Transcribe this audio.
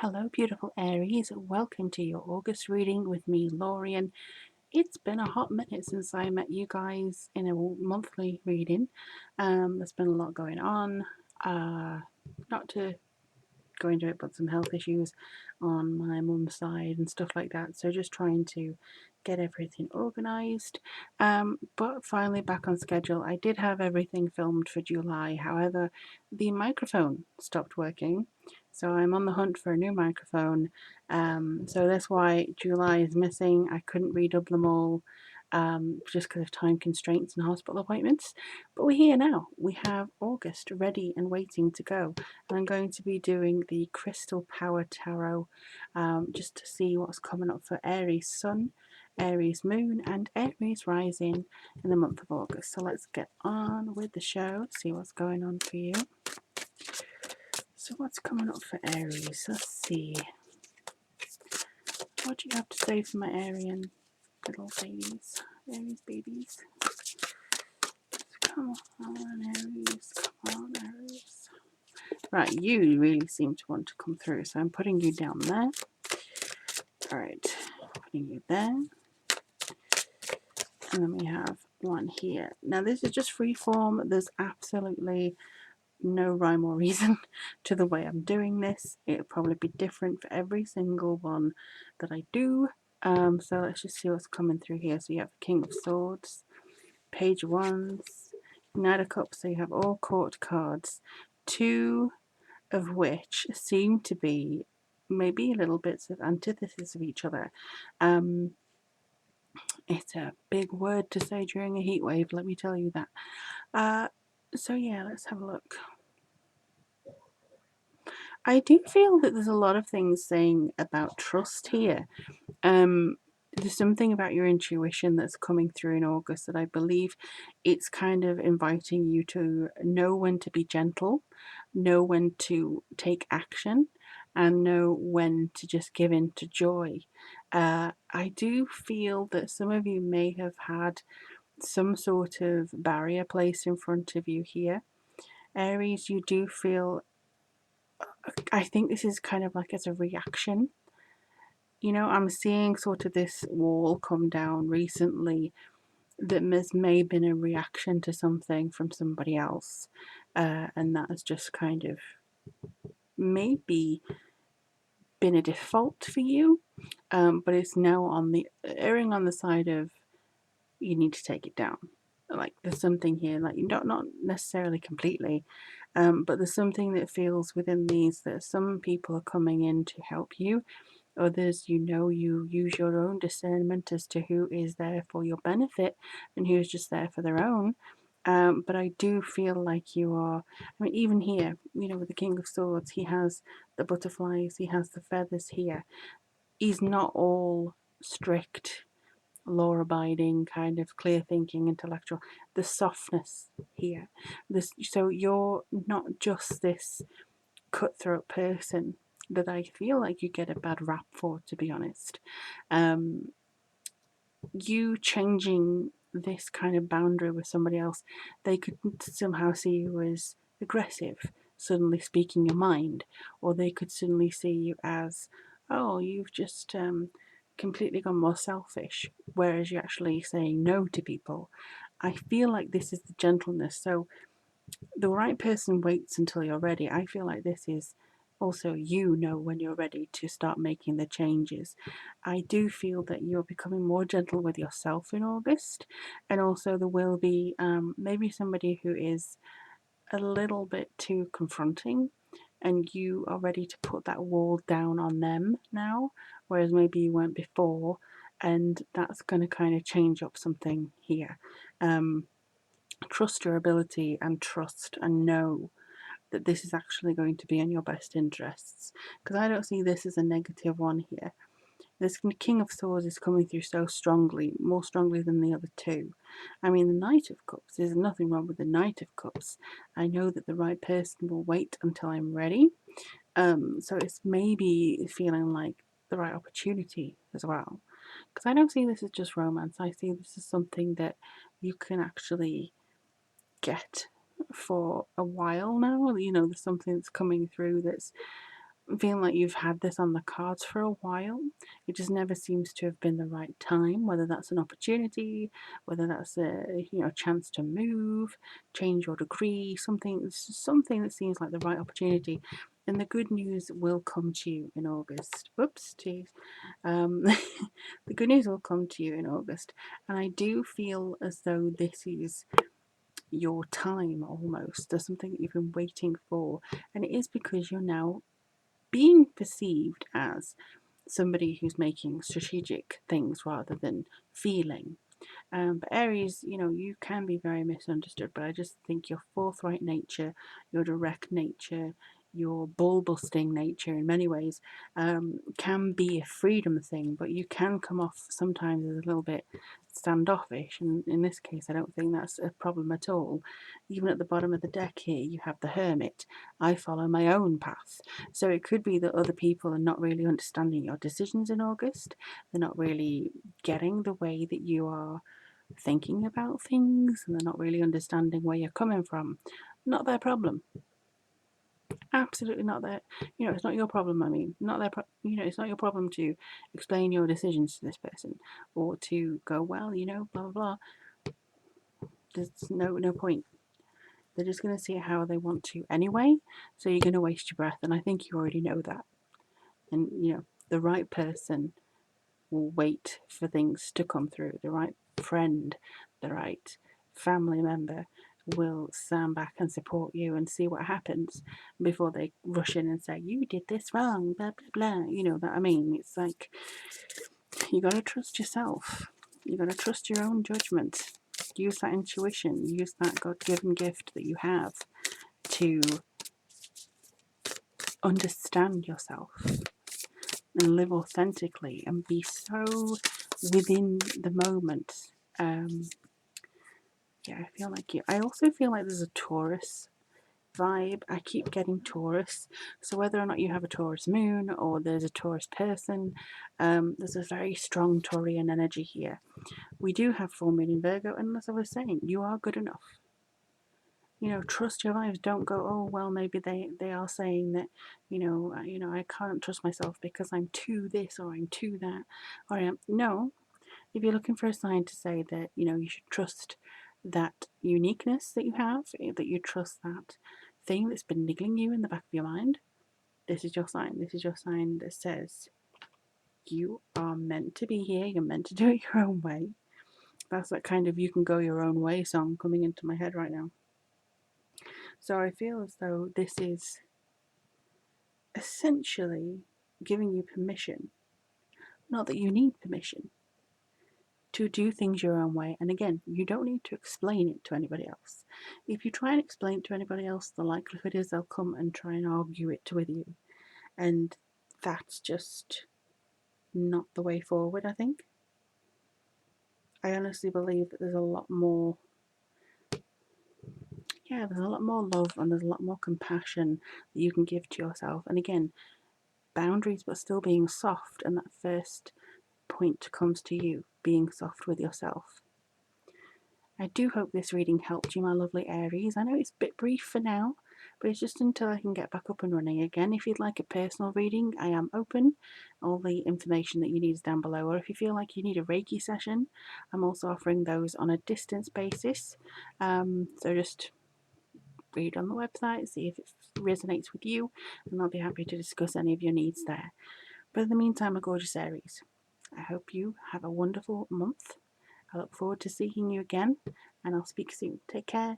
Hello, beautiful Aries. Welcome to your August reading with me, Lorien. It's been a hot minute since I met you guys in a monthly reading. There's been a lot going on. Not to go into it, but some health issues on my mum's side and stuff like that. So just trying to get everything organised. But finally back on schedule. I did have everything filmed for July. However, the microphone stopped working. So I'm on the hunt for a new microphone. So that's why July is missing. I couldn't redub them all. Just because of time constraints and hospital appointments. But we're here now. We have August ready and waiting to go. I'm going to be doing the Crystal Power Tarot just to see what's coming up for Aries Sun, Aries Moon, and Aries Rising in the month of August. So let's get on with the show, see what's going on for you. So what's coming up for Aries? Let's see. What do you have to say for my Aryan little babies? Aries babies. Come on, Aries. Come on, Aries. Right, you really seem to want to come through, so I'm putting you down there. Alright, putting you there. And then we have one here. Now this is just free form. There's absolutely no rhyme or reason to the way I'm doing this. It'll probably be different for every single one that I do. So let's just see what's coming through here. So you have King of Swords, Page of Wands, Knight of Cups. So you have all court cards, two of which seem to be maybe little bits of antithesis of each other. It's a big word to say during a heat wave, let me tell you that. So yeah, let's have a look. I do feel that there's a lot of things saying about trust here. There's something about your intuition that's coming through in August that I believe it's kind of inviting you to know when to be gentle, know when to take action, and know when to just give in to joy. I do feel that some of you may have had some sort of barrier placed in front of you here. Aries, you do feel, I think this is kind of like as a reaction. You know, I'm seeing sort of this wall come down recently that may have been a reaction to something from somebody else. And that has just kind of maybe been a default for you. But it's now on the erring on the side of you need to take it down. Like there's something here, like you don't, not necessarily completely, but there's something that feels within these that some people are coming in to help you. Others, you know, you use your own discernment as to who is there for your benefit and who's just there for their own. But I do feel like you are, I mean, even here, you know, with the King of Swords, he has the butterflies, he has the feathers here. He's not all strict, law abiding, kind of clear thinking, intellectual. The softness here. So you're not just this cutthroat person that I feel like you get a bad rap for, to be honest. You changing this kind of boundary with somebody else, they could somehow see you as aggressive, suddenly speaking your mind, or they could suddenly see you as, oh, you've just completely gone more selfish, whereas you're actually saying no to people. I feel like this is the gentleness. So the right person waits until you're ready. I feel like this is also, you know, when you're ready to start making the changes. I do feel that you're becoming more gentle with yourself in August, and also there will be maybe somebody who is a little bit too confronting, and you are ready to put that wall down on them now, whereas maybe you weren't before, and that's going to kind of change up something here. Trust your ability and trust and know that this is actually going to be in your best interests, because I don't see this as a negative one here. This King of Swords is coming through so strongly, more strongly than the other two. I mean, the Knight of Cups, there's nothing wrong with the Knight of Cups. I know that the right person will wait until I'm ready. So it's maybe feeling like the right opportunity as well. Because I don't see this as just romance. I see this as something that you can actually get for a while now. You know, there's something that's coming through that's feeling like you've had this on the cards for a while. It just never seems to have been the right time, whether that's an opportunity, whether that's a chance to move, change your degree, something that seems like the right opportunity. And the good news will come to you in August. Whoops, geez. The good news will come to you in August. And I do feel as though this is your time almost. There's something that you've been waiting for. And it is because you're now being perceived as somebody who's making strategic things rather than feeling. But Aries, you can be very misunderstood, but I just think your forthright nature, your direct nature, your ball busting nature in many ways can be a freedom thing, but you can come off sometimes as a little bit standoffish. And in this case, I don't think that's a problem at all. Even at the bottom of the deck here, you have the Hermit. I follow my own path. So it could be that other people are not really understanding your decisions in August. They're not really getting the way that you are thinking about things, and they're not really understanding where you're coming from. Not their problem. Absolutely not their. It's not your problem. I mean, not their. It's not your problem to explain your decisions to this person, or to go, well, blah blah blah. There's no point. They're just going to see it how they want to anyway. So you're going to waste your breath, and I think you already know that. And the right person will wait for things to come through. The right friend, the right family member will stand back and support you and see what happens before they rush in and say, you did this wrong, blah, blah, blah. You know that I mean? It's like, you got to trust yourself. You got to trust your own judgment. Use that intuition. Use that God-given gift that you have to understand yourself and live authentically and be so within the moment. Yeah, I feel like you. I also feel like there's a Taurus vibe. I keep getting Taurus. So whether or not you have a Taurus moon or there's a Taurus person, there's a very strong Taurian energy here. We do have full moon in Virgo, and as I was saying, you are good enough. Trust your vibes. Don't go, oh well, maybe they are saying that, I can't trust myself because I'm too this or I'm too that, or I am. No, if you're looking for a sign to say that, you should trust that uniqueness that you have, that you trust that thing that's been niggling you in the back of your mind, this is your sign. This is your sign that says you are meant to be here. You're meant to do it your own way. That's that kind of you can go your own way song coming into my head right now. So I feel as though this is essentially giving you permission, not that you need permission, to do things your own way. And again, you don't need to explain it to anybody else. If you try and explain it to anybody else, the likelihood is they'll come and try and argue it with you. And that's just not the way forward, I think. I honestly believe that there's a lot more love and there's a lot more compassion that you can give to yourself. And again, boundaries, but still being soft. And that first point comes to you, being soft with yourself. I do hope this reading helped you, my lovely Aries. I know it's a bit brief for now, but it's just until I can get back up and running again. If you'd like a personal reading, I am open. All the information that you need is down below. Or if you feel like you need a Reiki session, I'm also offering those on a distance basis. So just read on the website, see if it resonates with you, and I'll be happy to discuss any of your needs there. But in the meantime, my gorgeous Aries, I hope you have a wonderful month. I look forward to seeing you again, and I'll speak soon. Take care.